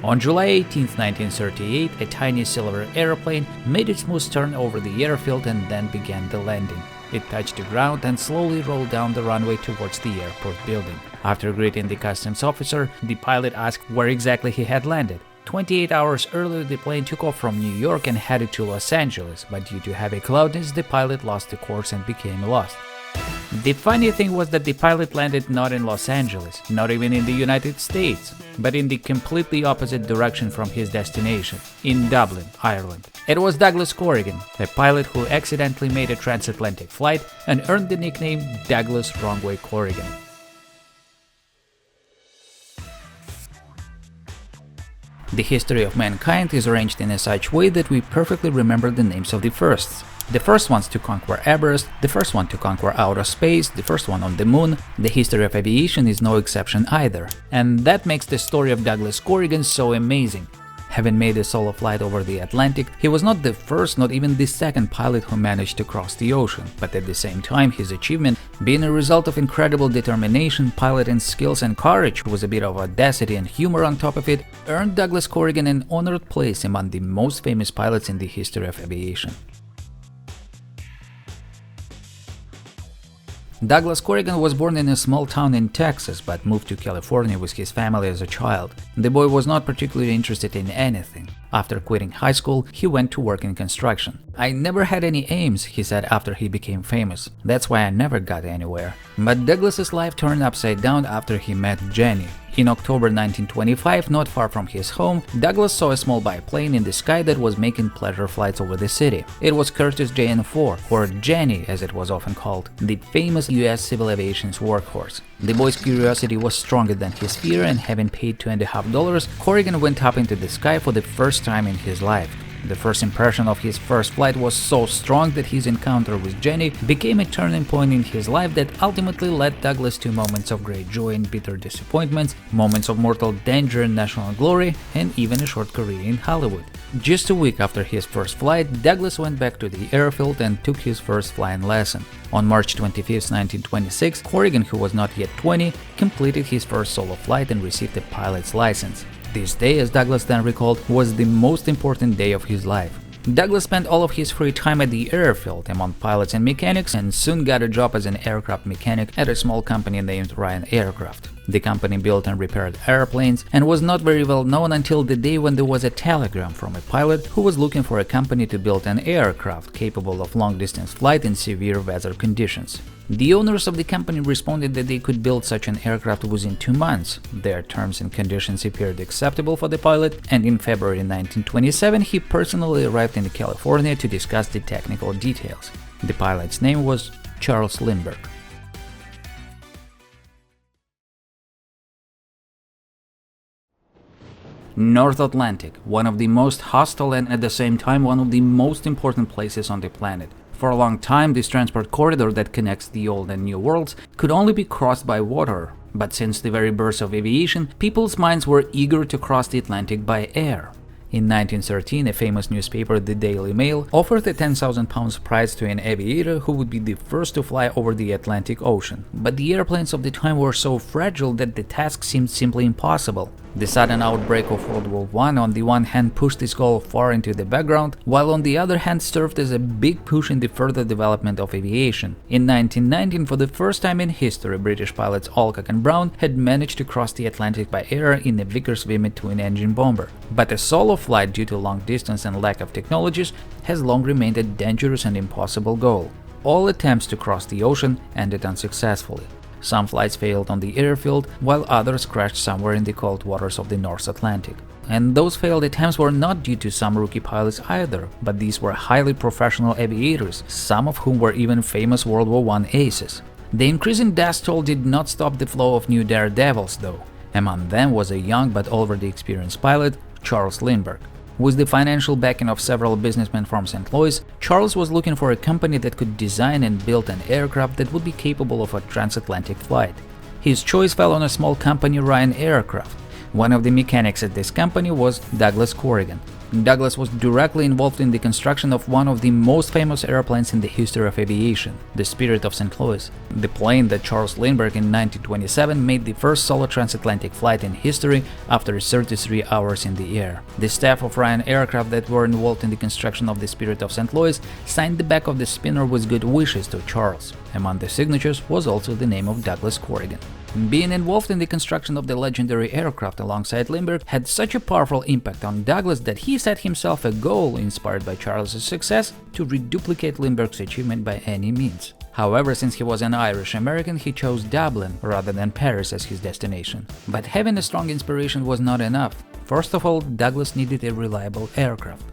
On July 18, 1938, a tiny silver airplane made its smooth turn over the airfield and then began the landing. It touched the ground and slowly rolled down the runway towards the airport building. After greeting the customs officer, the pilot asked where exactly he had landed. 28 hours earlier, the plane took off from New York and headed to Los Angeles, but due to heavy cloudiness, the pilot lost the course and became lost. The funny thing was that the pilot landed not in Los Angeles, not even in the United States, but in the completely opposite direction from his destination, in Dublin, Ireland. It was Douglas Corrigan, a pilot who accidentally made a transatlantic flight and earned the nickname Douglas Wrongway Corrigan. The history of mankind is arranged in such way that we perfectly remember the names of the firsts. The first ones to conquer Everest, the first one to conquer outer space, the first one on the moon. The history of aviation is no exception either. And that makes the story of Douglas Corrigan so amazing. Having made a solo flight over the Atlantic, he was not the first, not even the second pilot who managed to cross the ocean, but at the same time his achievement, being a result of incredible determination, piloting skills and courage, with a bit of audacity and humor on top of it, earned Douglas Corrigan an honored place among the most famous pilots in the history of aviation. Douglas Corrigan was born in a small town in Texas, but moved to California with his family as a child. The boy was not particularly interested in anything. After quitting high school, he went to work in construction. "I never had any aims," he said after he became famous. "That's why I never got anywhere." But Douglas's life turned upside down after he met Jenny. In October 1925, not far from his home, Douglas saw a small biplane in the sky that was making pleasure flights over the city. It was Curtiss JN-4, or Jenny as it was often called, the famous US civil aviation's workhorse. The boy's curiosity was stronger than his fear, and having paid $2.50, Corrigan went up into the sky for the first time in his life. The first impression of his first flight was so strong that his encounter with Jenny became a turning point in his life that ultimately led Douglas to moments of great joy and bitter disappointments, moments of mortal danger and national glory, and even a short career in Hollywood. Just a week after his first flight, Douglas went back to the airfield and took his first flying lesson. On March 25, 1926, Corrigan, who was not yet 20, completed his first solo flight and received a pilot's license. This day, as Douglas then recalled, was the most important day of his life. Douglas spent all of his free time at the airfield among pilots and mechanics, and soon got a job as an aircraft mechanic at a small company named Ryan Aircraft. The company built and repaired airplanes and was not very well known until the day when there was a telegram from a pilot who was looking for a company to build an aircraft capable of long-distance flight in severe weather conditions. The owners of the company responded that they could build such an aircraft within 2 months. Their terms and conditions appeared acceptable for the pilot, and in February 1927 he personally arrived in California to discuss the technical details. The pilot's name was Charles Lindbergh. North Atlantic, one of the most hostile and at the same time one of the most important places on the planet. For a long time, this transport corridor that connects the old and new worlds could only be crossed by water, but since the very birth of aviation, people's minds were eager to cross the Atlantic by air. In 1913, a famous newspaper, the Daily Mail, offered a £10,000 prize to an aviator who would be the first to fly over the Atlantic Ocean. But the airplanes of the time were so fragile that the task seemed simply impossible. The sudden outbreak of World War I on the one hand pushed this goal far into the background, while on the other hand served as a big push in the further development of aviation. In 1919, for the first time in history, British pilots Alcock and Brown had managed to cross the Atlantic by air in a Vickers V twin-engine bomber. But a solo flight, due to long distance and lack of technologies, has long remained a dangerous and impossible goal. All attempts to cross the ocean ended unsuccessfully. Some flights failed on the airfield, while others crashed somewhere in the cold waters of the North Atlantic. And those failed attempts were not due to some rookie pilots either, but these were highly professional aviators, some of whom were even famous World War I aces. The increasing death toll did not stop the flow of new daredevils, though. Among them was a young but already experienced pilot, Charles Lindbergh. With the financial backing of several businessmen from St. Louis, Charles was looking for a company that could design and build an aircraft that would be capable of a transatlantic flight. His choice fell on a small company, Ryan Aircraft. One of the mechanics at this company was Douglas Corrigan. Douglas was directly involved in the construction of one of the most famous airplanes in the history of aviation, the Spirit of St. Louis. The plane that Charles Lindbergh in 1927 made the first solo transatlantic flight in history after 33 hours in the air. The staff of Ryan Aircraft that were involved in the construction of the Spirit of St. Louis signed the back of the spinner with good wishes to Charles. Among the signatures was also the name of Douglas Corrigan. Being involved in the construction of the legendary aircraft alongside Lindbergh had such a powerful impact on Douglas that he set himself a goal, inspired by Charles's success, to reduplicate Lindbergh's achievement by any means. However, since he was an Irish American, he chose Dublin rather than Paris as his destination. But having a strong inspiration was not enough. First of all, Douglas needed a reliable aircraft.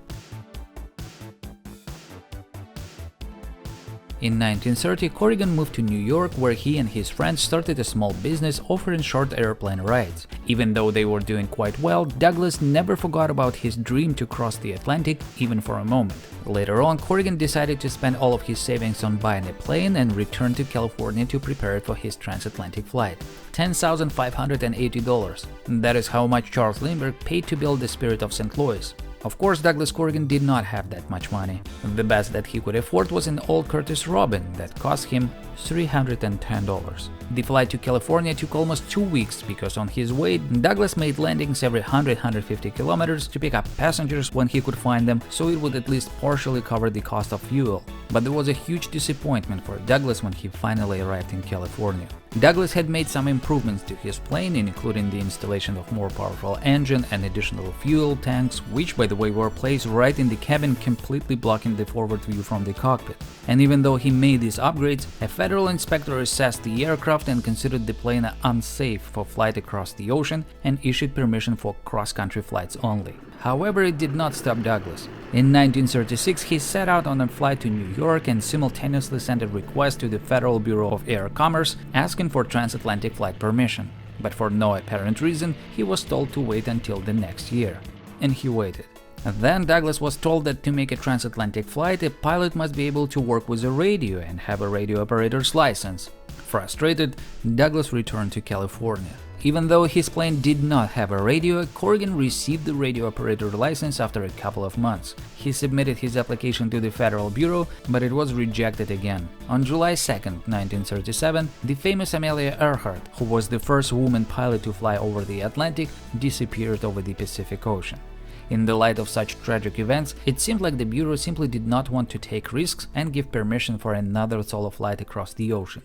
In 1930, Corrigan moved to New York, where he and his friends started a small business offering short airplane rides. Even though they were doing quite well, Douglas never forgot about his dream to cross the Atlantic, even for a moment. Later on, Corrigan decided to spend all of his savings on buying a plane and returned to California to prepare it for his transatlantic flight. $10,580. That is how much Charles Lindbergh paid to build the Spirit of St. Louis. Of course, Douglas Corrigan did not have that much money. The best that he could afford was an old Curtiss Robin that cost him $310. The flight to California took almost 2 weeks because on his way, Douglas made landings every 100–150 kilometers to pick up passengers when he could find them, so it would at least partially cover the cost of fuel. But there was a huge disappointment for Douglas when he finally arrived in California. Douglas had made some improvements to his plane, including the installation of more powerful engine and additional fuel tanks, which by the way were placed right in the cabin, completely blocking the forward view from the cockpit. And even though he made these upgrades, a federal inspector assessed the aircraft and considered the plane unsafe for flight across the ocean and issued permission for cross-country flights only. However, it did not stop Douglas. In 1936, he set out on a flight to New York and simultaneously sent a request to the Federal Bureau of Air Commerce asking for transatlantic flight permission. But for no apparent reason, he was told to wait until the next year. And he waited. Then Douglas was told that to make a transatlantic flight, a pilot must be able to work with a radio and have a radio operator's license. Frustrated, Douglas returned to California. Even though his plane did not have a radio, Corrigan received the radio operator license after a couple of months. He submitted his application to the Federal Bureau, but it was rejected again. On July 2, 1937, the famous Amelia Earhart, who was the first woman pilot to fly over the Atlantic, disappeared over the Pacific Ocean. In the light of such tragic events, it seemed like the Bureau simply did not want to take risks and give permission for another solo flight across the ocean.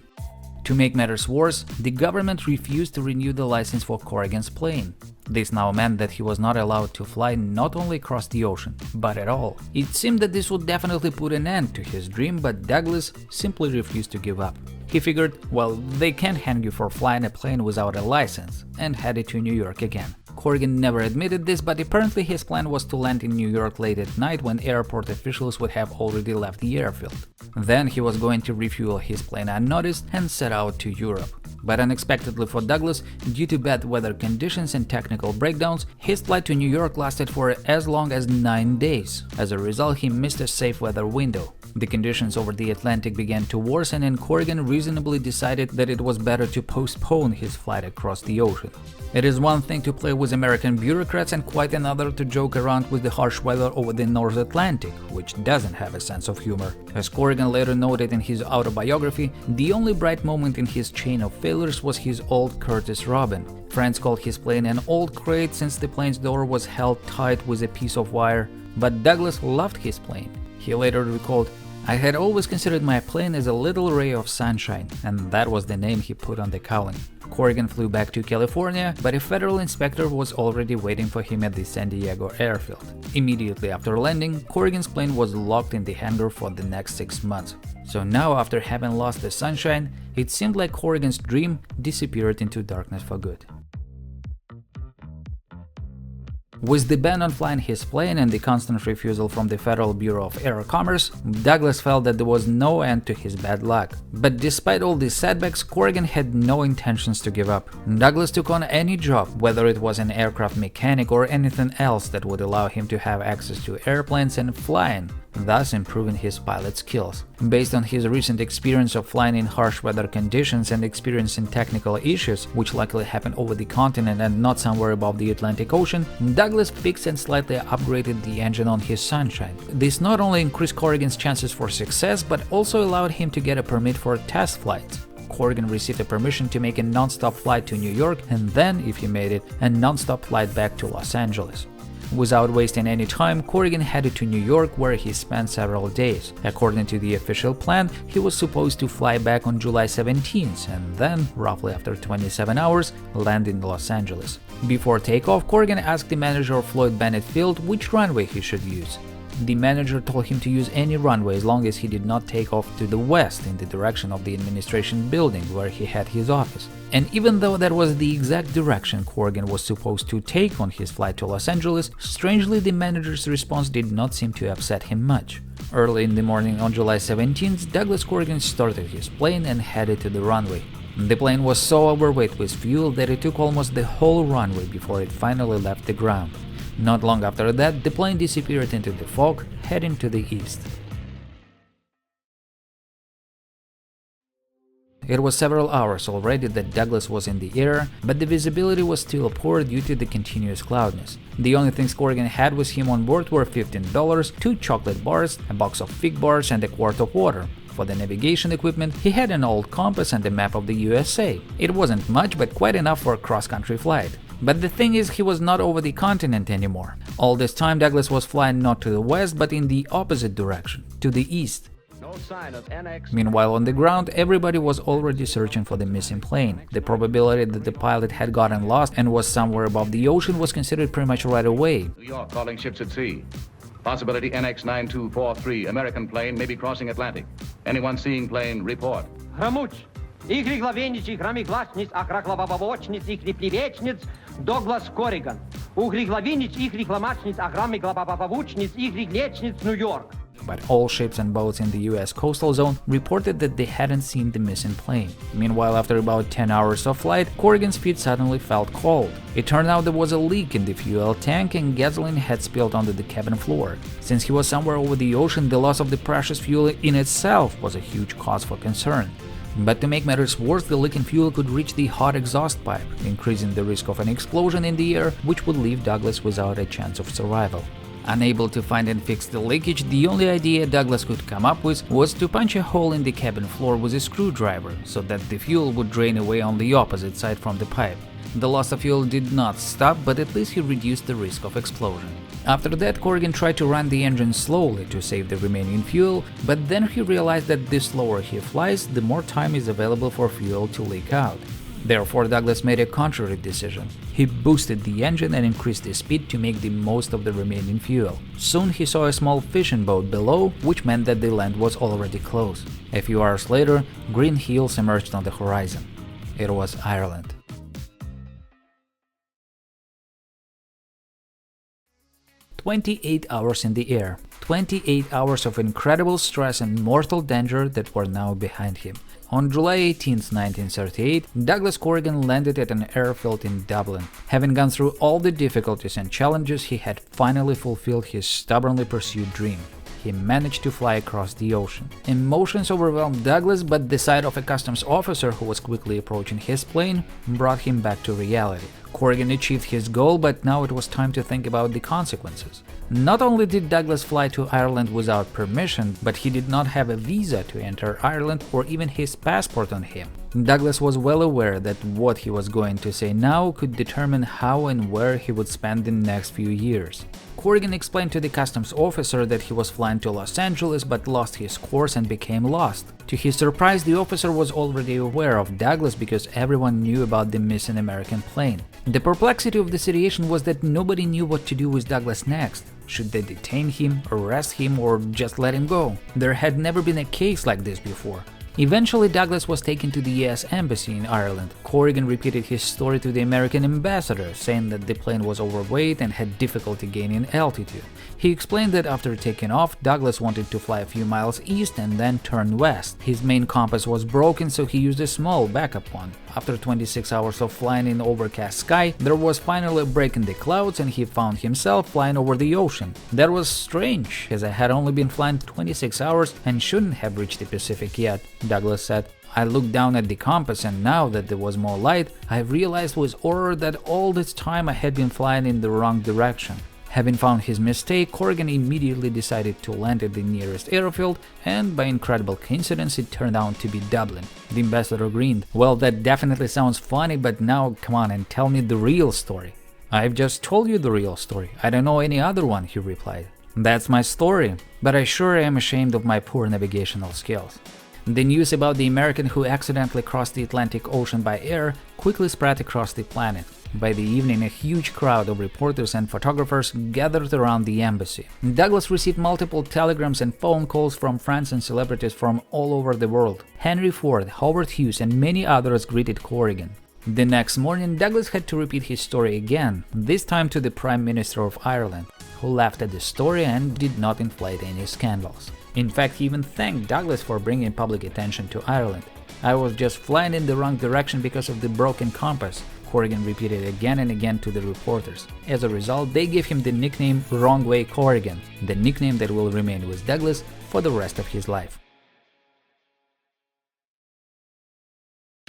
To make matters worse, the government refused to renew the license for Corrigan's plane. This now meant that he was not allowed to fly not only across the ocean, but at all. It seemed that this would definitely put an end to his dream, but Douglas simply refused to give up. He figured, well, they can't hang you for flying a plane without a license, and headed to New York again. Corrigan never admitted this, but apparently his plan was to land in New York late at night when airport officials would have already left the airfield. Then he was going to refuel his plane unnoticed and set out to Europe. But unexpectedly for Douglas, due to bad weather conditions and technical breakdowns, his flight to New York lasted for as long as 9 days. As a result, he missed a safe weather window. The conditions over the Atlantic began to worsen, and Corrigan reasonably decided that it was better to postpone his flight across the ocean. It is one thing to play with American bureaucrats and quite another to joke around with the harsh weather over the North Atlantic, which doesn't have a sense of humor. As Corrigan later noted in his autobiography, the only bright moment in his chain of failures was his old Curtiss Robin. Friends called his plane an old crate since the plane's door was held tight with a piece of wire, but Douglas loved his plane. He later recalled, "I had always considered my plane as a little ray of sunshine," and that was the name he put on the cowling. Corrigan flew back to California, but a federal inspector was already waiting for him at the San Diego airfield. Immediately after landing, Corrigan's plane was locked in the hangar for the next 6 months. So now, after having lost the sunshine, it seemed like Corrigan's dream disappeared into darkness for good. With the ban on flying his plane and the constant refusal from the Federal Bureau of Air Commerce, Douglas felt that there was no end to his bad luck. But despite all these setbacks, Corrigan had no intentions to give up. Douglas took on any job, whether it was an aircraft mechanic or anything else that would allow him to have access to airplanes and flying. thus improving his pilot skills. Based on his recent experience of flying in harsh weather conditions and experiencing technical issues, which likely happened over the continent and not somewhere above the Atlantic Ocean, Douglas fixed and slightly upgraded the engine on his Sunshine. This not only increased Corrigan's chances for success, but also allowed him to get a permit for test flights. Corrigan received a permission to make a non-stop flight to New York and then, if he made it, a non-stop flight back to Los Angeles. Without wasting any time, Corrigan headed to New York, where he spent several days. According to the official plan, he was supposed to fly back on July 17th and then, roughly after 27 hours, land in Los Angeles. Before takeoff, Corrigan asked the manager of Floyd Bennett Field which runway he should use. The manager told him to use any runway as long as he did not take off to the west in the direction of the administration building where he had his office. And even though that was the exact direction Corrigan was supposed to take on his flight to Los Angeles, strangely the manager's response did not seem to upset him much. Early in the morning on July 17th, Douglas Corrigan started his plane and headed to the runway. The plane was so overweight with fuel that it took almost the whole runway before it finally left the ground. Not long after that, the plane disappeared into the fog, heading to the east. It was several hours already that Douglas was in the air, but the visibility was still poor due to the continuous cloudiness. The only things Corrigan had with him on board were $15, 2 chocolate bars, a box of fig bars, and a quart of water. For the navigation equipment, he had an old compass and a map of the USA. It wasn't much, but quite enough for a cross-country flight. But the thing is, he was not over the continent anymore. All this time, Douglas was flying not to the west, but in the opposite direction, to the east. No sign of NX. Meanwhile, on the ground, everybody was already searching for the missing plane. The probability that the pilot had gotten lost and was somewhere above the ocean was considered pretty much right away. New York calling ships at sea. Possibility NX9243, American plane, may be crossing Atlantic. Anyone seeing plane, report. Громуч, ігри главеничий, громі гласниц, акраклабабовочниц, ігри плевечниц, Douglas Corrigan. Угри главенич, ігри гламачниц, аграми глабабовочниц, ігри лечниц, New York. But all ships and boats in the US coastal zone reported that they hadn't seen the missing plane. Meanwhile, after about 10 hours of flight, Corrigan's feet suddenly felt cold. It turned out there was a leak in the fuel tank and gasoline had spilled onto the cabin floor. Since he was somewhere over the ocean, the loss of the precious fuel in itself was a huge cause for concern. But to make matters worse, the leaking fuel could reach the hot exhaust pipe, increasing the risk of an explosion in the air, which would leave Douglas without a chance of survival. Unable to find and fix the leakage, the only idea Douglas could come up with was to punch a hole in the cabin floor with a screwdriver, so that the fuel would drain away on the opposite side from the pipe. The loss of fuel did not stop, but at least he reduced the risk of explosion. After that, Corrigan tried to run the engine slowly to save the remaining fuel, but then he realized that the slower he flies, the more time is available for fuel to leak out. Therefore, Douglas made a contrary decision. He boosted the engine and increased the speed to make the most of the remaining fuel. Soon he saw a small fishing boat below, which meant that the land was already close. A few hours later, green hills emerged on the horizon. It was Ireland. "28 hours in the air, 28 hours of incredible stress and mortal danger that were now behind him. On July 18, 1938, Douglas Corrigan landed at an airfield in Dublin. Having gone through all the difficulties and challenges, he had finally fulfilled his stubbornly pursued dream. He managed to fly across the ocean. Emotions overwhelmed Douglas, but the sight of a customs officer who was quickly approaching his plane brought him back to reality. Corrigan achieved his goal, but now it was time to think about the consequences. Not only did Douglas fly to Ireland without permission, but he did not have a visa to enter Ireland or even his passport on him. Douglas was well aware that what he was going to say now could determine how and where he would spend the next few years. Corrigan explained to the customs officer that he was flying to Los Angeles but lost his course and became lost. To his surprise, the officer was already aware of Douglas because everyone knew about the missing American plane. The perplexity of the situation was that nobody knew what to do with Douglas next. Should they detain him, arrest him, or just let him go? There had never been a case like this before. Eventually, Douglas was taken to the US Embassy in Ireland. Corrigan repeated his story to the American ambassador, saying that the plane was overweight and had difficulty gaining altitude. He explained that after taking off, Douglas wanted to fly a few miles east and then turn west. His main compass was broken, so he used a small backup one. After 26 hours of flying in overcast sky, there was finally a break in the clouds and he found himself flying over the ocean. That was strange, as I had only been flying 26 hours and shouldn't have reached the Pacific yet, Douglas said. I looked down at the compass and now that there was more light, I realized with horror that all this time I had been flying in the wrong direction. Having found his mistake, Corrigan immediately decided to land at the nearest airfield, and by incredible coincidence it turned out to be Dublin. The ambassador grinned. Well, that definitely sounds funny, but now come on and tell me the real story. I've just told you the real story. I don't know any other one, he replied. That's my story, but I sure am ashamed of my poor navigational skills. The news about the American who accidentally crossed the Atlantic Ocean by air quickly spread across the planet. By the evening, a huge crowd of reporters and photographers gathered around the embassy. Douglas received multiple telegrams and phone calls from friends and celebrities from all over the world. Henry Ford, Howard Hughes, and many others greeted Corrigan. The next morning, Douglas had to repeat his story again, this time to the Prime Minister of Ireland, who laughed at the story and did not inflate any scandals. In fact, he even thanked Douglas for bringing public attention to Ireland. I was just flying in the wrong direction because of the broken compass, Corrigan repeated again and again to the reporters. As a result, they gave him the nickname Wrong Way Corrigan, the nickname that will remain with Douglas for the rest of his life.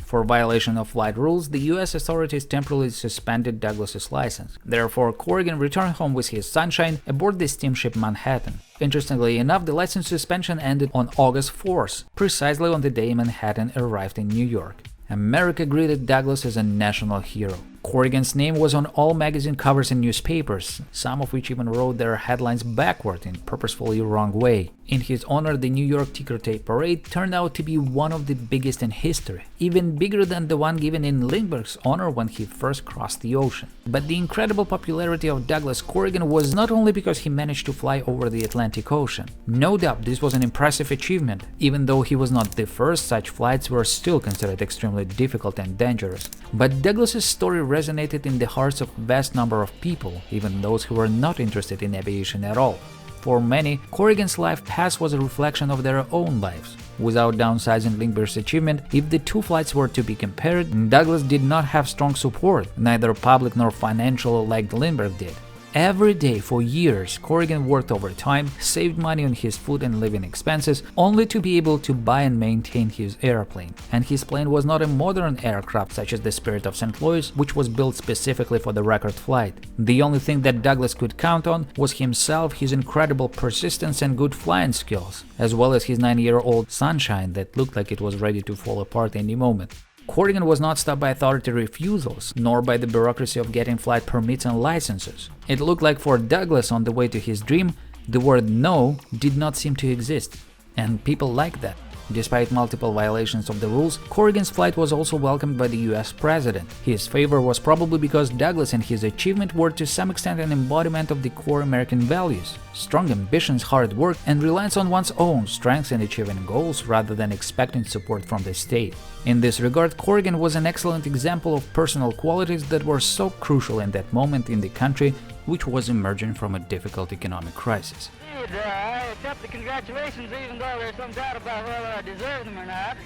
For violation of flight rules, the US authorities temporarily suspended Douglas's license. Therefore, Corrigan returned home with his sunshine aboard the steamship Manhattan. Interestingly enough, the license suspension ended on August 4th, precisely on the day Manhattan arrived in New York. America greeted Douglas as a national hero. Corrigan's name was on all magazine covers and newspapers, some of which even wrote their headlines backward in purposefully wrong way. In his honor, the New York ticker tape parade turned out to be one of the biggest in history, even bigger than the one given in Lindbergh's honor when he first crossed the ocean. But the incredible popularity of Douglas Corrigan was not only because he managed to fly over the Atlantic Ocean. No doubt this was an impressive achievement. Even though he was not the first, such flights were still considered extremely difficult and dangerous. But Douglas's story resonated in the hearts of a vast number of people, even those who were not interested in aviation at all. For many, Corrigan's life path was a reflection of their own lives. Without downsizing Lindbergh's achievement, if the two flights were to be compared, Douglas did not have strong support, neither public nor financial like Lindbergh did. Every day for years, Corrigan worked overtime, saved money on his food and living expenses, only to be able to buy and maintain his airplane. And his plane was not a modern aircraft such as the Spirit of St. Louis, which was built specifically for the record flight. The only thing that Douglas could count on was himself, his incredible persistence and good flying skills, as well as his 9-year-old sunshine that looked like it was ready to fall apart any moment. Corrigan was not stopped by authority refusals, nor by the bureaucracy of getting flight permits and licenses. It looked like for Douglas on the way to his dream, the word no did not seem to exist. And people liked that. Despite multiple violations of the rules, Corrigan's flight was also welcomed by the US president. His favor was probably because Douglas and his achievement were to some extent an embodiment of the core American values: strong ambitions, hard work, and reliance on one's own strengths in achieving goals rather than expecting support from the state. In this regard, Corrigan was an excellent example of personal qualities that were so crucial in that moment in the country, which was emerging from a difficult economic crisis. I accept the congratulations even though there's some doubt about whether I deserve them or not.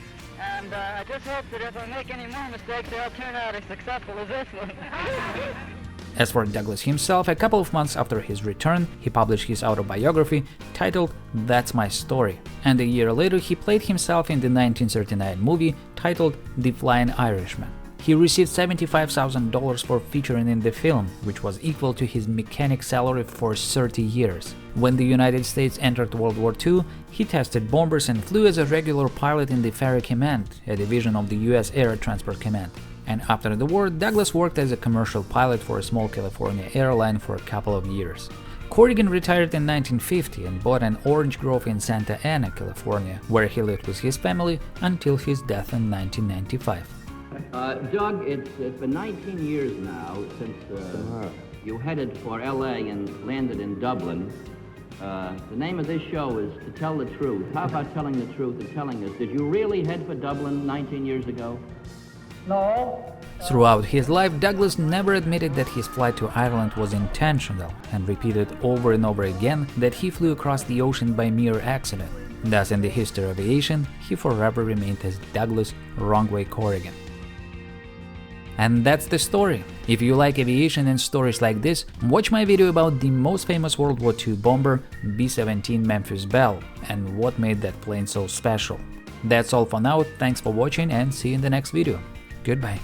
And I just hope that if I make any more mistakes, they'll turn out as successful as this one. As for Douglas himself, a couple of months after his return, he published his autobiography titled That's My Story. And a year later, he played himself in the 1939 movie titled The Flying Irishman. He received $75,000 for featuring in the film, which was equal to his mechanic salary for 30 years. When the United States entered World War II, he tested bombers and flew as a regular pilot in the Ferry Command, a division of the US Air Transport Command. And after the war, Douglas worked as a commercial pilot for a small California airline for a couple of years. Corrigan retired in 1950 and bought an orange grove in Santa Ana, California, where he lived with his family until his death in 1995. Doug, it's been 19 years now since you headed for LA and landed in Dublin. The name of this show is To Tell the Truth. How about telling the truth and telling us, did you really head for Dublin 19 years ago? No. Throughout his life, Douglas never admitted that his flight to Ireland was intentional and repeated over and over again that he flew across the ocean by mere accident. Thus, in the history of aviation, he forever remained as Douglas Wrong-Way Corrigan. And that's the story. If you like aviation and stories like this, watch my video about the most famous World War II bomber B-17 Memphis Belle and what made that plane so special. That's all for now, thanks for watching and see you in the next video. Goodbye.